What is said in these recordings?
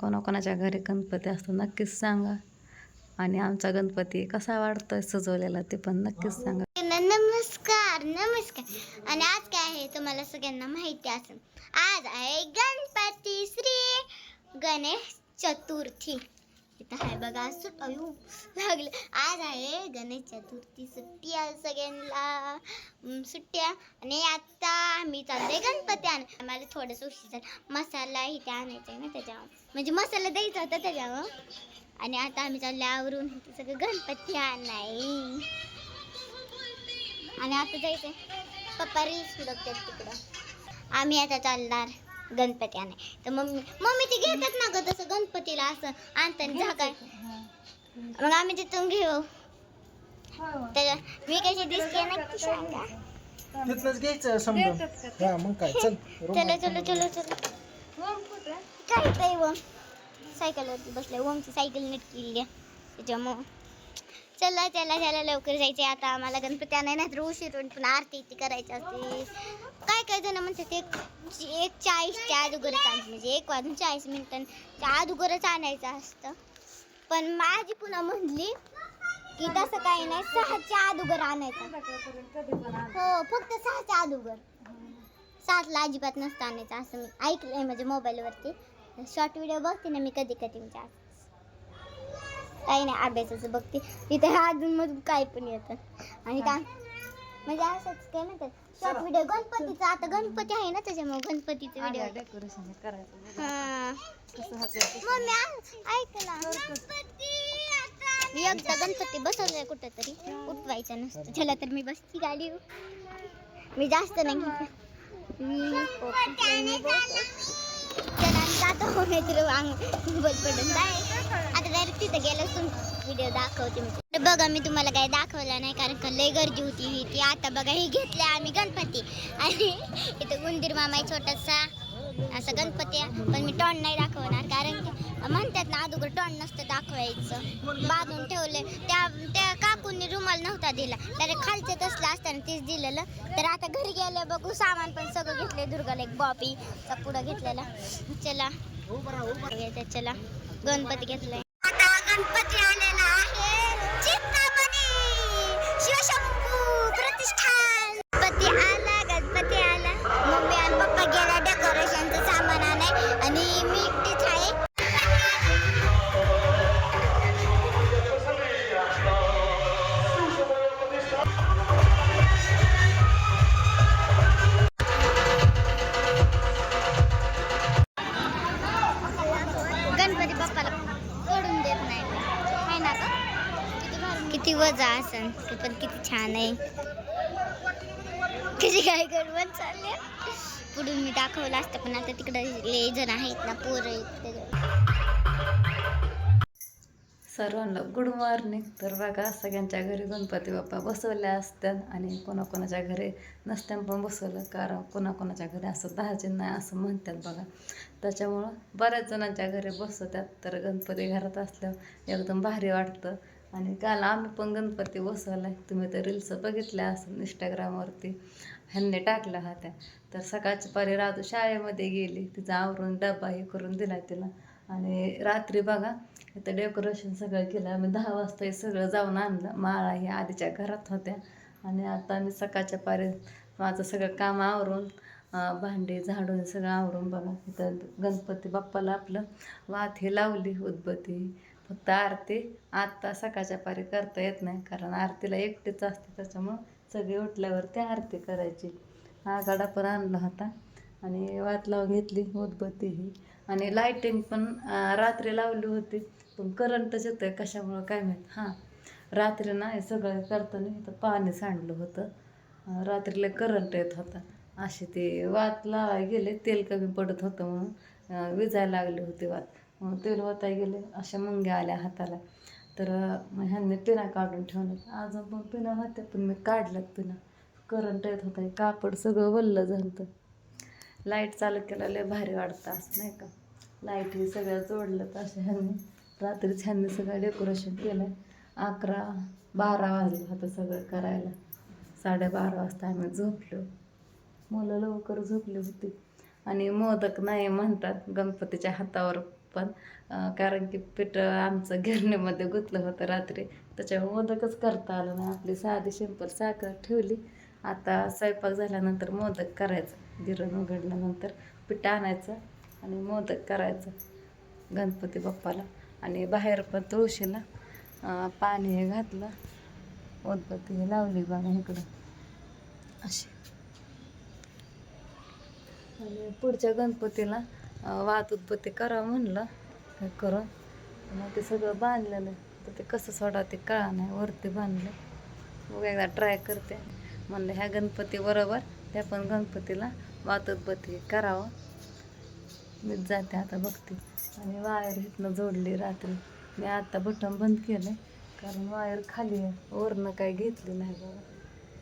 कोणाकोणाच्या घरी गणपती असतो नक्कीच सांगा. आणि आमचा गणपती कसा वाटतोय सजवलेला ते पण नक्कीच सांगा. नमस्कार नमस्कार. आणि आज काय आहे तुम्हाला सगळ्यांना माहिती असेल. आज आहे गणपती श्री गणेश चतुर्थी. इथं आहे बघा लागले. आज आहे गणेश चतुर्थी. सुट्टी आहे सगळ्यांना सुट्ट्या. आणि आता आम्ही चाललोय गणपती आण. आम्हाला थोडंसं उशीर मसाला इथे आणायचा आहे ना त्याच्यावर, म्हणजे मसाला द्यायचा होता त्याच्यावर. आणि आता आम्ही चालले आवरून सगळं गणपती आणाय. आणि आता जायचंय पप्पा रील्स बघतात तिकडं. आम्ही आता चालणार गणपती आणाय. तर मम्मी ते घेतात ना ग तसं गणपतीला असं आणताना झाकाय. मग आम्ही तिथून घेऊ. तर मी कशी दिसते नक्की सांगा. तिथलंच घ्यायचं समजा. हा मग काय चल. चलो चलो चलो चलो. काय काय ओम सायकलवरती बसलाय. ओमची सायकल नीट केली आहे त्याच्यामुळं. चला चला चला लवकर जायचे आता आम्हाला गणपती आणाय. नाही तर उशीर होऊन पण आरती ती करायची असते. काय काय जण म्हणतात 1:40च्या अगोदरच आणायचं, म्हणजे 1:40 अगोदरच आणायचं असतं. पण माझी पुन्हा म्हणली की तसं काही नाही, 6च्या अगोदर आणायचं. हो फक्त 6च्या अगोदर. 7ला अजिबात नसतं आणायचं असं मी ऐकलंय माझ्या मोबाईलवरती. शॉर्ट व्हिडिओ बघते ना मी कधी कधी, म्हणजे काही नाही अभ्यासाचं बघते तिथे अजून मग काय पण येतं. आणि काय म्हणजे असंच काय म्हणतात शॉर्ट व्हिडिओ गणपतीचा. आता गणपती आहे ना त्याच्यामुळे गणपतीचे व्हिडिओ डेकोरेशन करायचं. हां मम्मी ऐक ना, मी एकदा गणपती बसवलाय कुठं तरी, उठवायचा नसतं. चला तर मी बसती गाडी. मी जास्त नाही चला जातो नाहीतर बोल पडून जाय. आता डायरेक्ट तिथं गेलं व्हिडिओ दाखवते मी. तर बघा मी तुम्हाला काही दाखवलं नाही कारण का लय गर्दी होती ही ती. आता बघा हे घेतले आम्ही गणपती. आणि इथं उंदीर मामा आहे छोटासा असं गणपती. पण मी टॉन नाही दाखवणार कारण की म्हणतात ना अगोदर टॉन नसतं दाखवायचं. बांधून ठेवले त्या काकूंनी रुमाल नव्हता दिला, डायरेक्ट खालचं तसलं असताना तेच दिलेलं. तर आता घरी गेले बघू सामान पण सगळं घेतले. दुर्गाला एक बॉबीचा पुढं घेतलेला. चला चला गणपती घेतलाय. आता गणपती आलेला आहे चिंतामणी शिवशंभू प्रतिष्ठान. गणपती आला. मम्मी आणि पप्पा गेला डेकोरेशनचं सामान आणाय आणि मी एकटीच आहे. गणपती बाप्पाला पडून देत नाही आहे ना का. किती वजा असन पण किती छान आहे. कशी काय गडबड चालले. पुढून मी दाखवलं असतं पण आता तिकडे लय जण आहेत ना पोरं. सर्वांना गुड मॉर्निंग. तर बघा सगळ्यांच्या घरी गणपती बाप्पा बसवल्या असतात आणि कोणाकोणाच्या घरी नसत्यान पण बसवलं. कारण कोणाकोणाच्या घरी असं दाजीन नाही असं म्हणतात बघा. त्याच्यामुळं बऱ्याच जणांच्या घरी बसवतात. तर गणपती घरात असल्यावर एकदम भारी वाटतं. आणि काल आम्ही पण गणपती बसवला. तुम्ही तर रील्स बघितल्या असं इंस्टाग्रामवरती ह्यांनी टाकल्या होत्या. तर सकाळची पारी राजू शाळेमध्ये गेली, तिचा आवरून डबा हे करून दिला तिला. आणि रात्री बघा इथं डेकोरेशन सगळं केलं. आम्ही 10 वाजता हे सगळं जाऊन आणलं. माळा हे आधीच्या घरात होत्या. आणि आता आम्ही सकाळच्या पारी माझं सगळं काम आवरून भांडे झाडून सगळं आवरून बघा इथं गणपती बाप्पाला आपलं वात हे लावली उदबत्ती. फक्त आरती आत्ता सकाळच्या पारी करता येत नाही कारण आरतीला एकटीच असते. त्याच्यामुळं सगळे उठल्यावरती आरती करायची. हा गाडा पण आणला होता आणि वात लावून घेतली उदबत्ती ही. आणि लाईटिंग पण रात्री लावली होती पण करंटच येतं आहे कशामुळं काय माहीत. हां रात्री नाही सगळं करताना इथं पाणी सांडलं होतं. रात्रीला करंट येत होता. असे ते वात लावाय गेले, तेल कमी पडत होतं म्हणून विजायला लागली होती वात. मग तेल होता गेले अशा मुंग्या आल्या हाताला. तर ह्यांनी पिना काढून ठेवलं. अजून पण पिना होत्या पण मी काढल्यात पिना. करंट येत होता कापड सगळं वल्लं झालं. लाईट चालू केलं लय भारी वाटतं असं नाही का. लाईट हे सगळं जोडलं तर अशा ह्यांनी रात्रीच ह्यांनी सगळं डेकोरेशन केलं. 11-12 वाजले होतं सगळं करायला. 12:30 वाजता आम्ही झोपलो. मुलं लवकर झोपली होती. आणि मोदक नाही म्हणतात गणपतीच्या हातावर पण कारण की पीठ आमचं गिरणीमध्ये गुंतलं होतं रात्री, त्याच्यामुळे मोदकच करता आलं नाही. आपली साधी सिंपल साखर ठेवली. आता स्वयंपाक झाल्यानंतर मोदक करायचं, गिरण उघडल्यानंतर पीठ आणायचं आणि मोदक करायचं गणपती बाप्पाला. आणि बाहेर पण तुळशीला पाणी हे घातलं, उदबत्ती हे लावली बघा इकडं अशी. आणि पुढच्या गणपतीला वात उदबत्ती करा म्हणलं हे करून, मग ते सगळं बांधलेलं तर ते कसं सोडा ते कळा नाही, वरती बांधलं. मग एकदा ट्राय करते म्हणलं ह्या गणपती बरोबर त्या पण गणपतीला वात उदबत्ती करावं. मीच जाते आता बघते. आणि वायर इथनं जोडली रात्री, मी आता बटन बंद केलं कारण वायर खाली आहे, वरनं काही घेतली नाही बघा,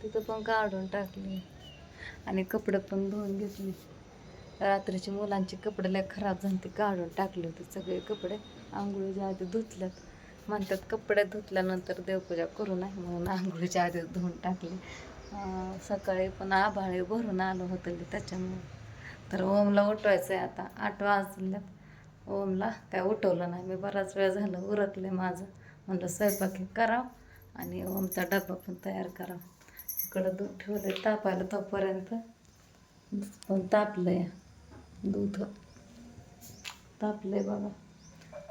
तिथं पण काढून टाकली. आणि कपडे पण धुवून घेतली. रात्रीची मुलांची कपडे लय खराब झाली, ती काढून टाकली होती सगळे कपडे. आंघोळीच्या आधी धुतल्यात, म्हणतात कपडे धुतल्यानंतर देवपूजा करू नये म्हणून आंघोळीच्या आधी धुवून टाकली. सकाळी पण आभाळे भरून आलं होतं त्याच्यामुळे. तर ओमला उठवायचं आहे आता, 8 वाजल्यात. ओमला काय उठवलं नाही मी, बराच वेळ झालं उरकले माझं. म्हणलं स्वयंपाक करावं आणि ओमचा डबा पण तयार करावा. इकडं दूध ठेवलं तापायला, तोपर्यंत पण तापलंय दूध, तापलंय बघा.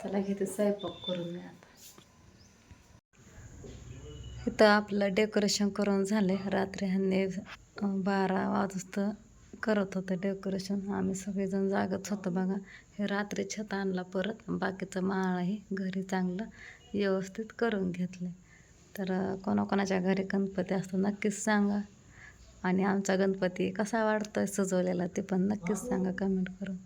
त्याला घेते स्वयंपाक करून मी आता. इथं आपलं डेकोरेशन करून झाले. रात्री ह्यांनी 12 वाजता करत होतं डेकोरेशन, आम्ही सगळेजण जागत होतो बघा. हे रात्री छत आणला परत, बाकीचं माळही घरी चांगलं व्यवस्थित करून घेतलं. तर कोणाकोणाच्या घरी गणपती असतो नक्कीच सांगा. आणि आमचा गणपती कसा वाटतोय सजवलेला ते पण नक्कीच सांगा कमेंट करून.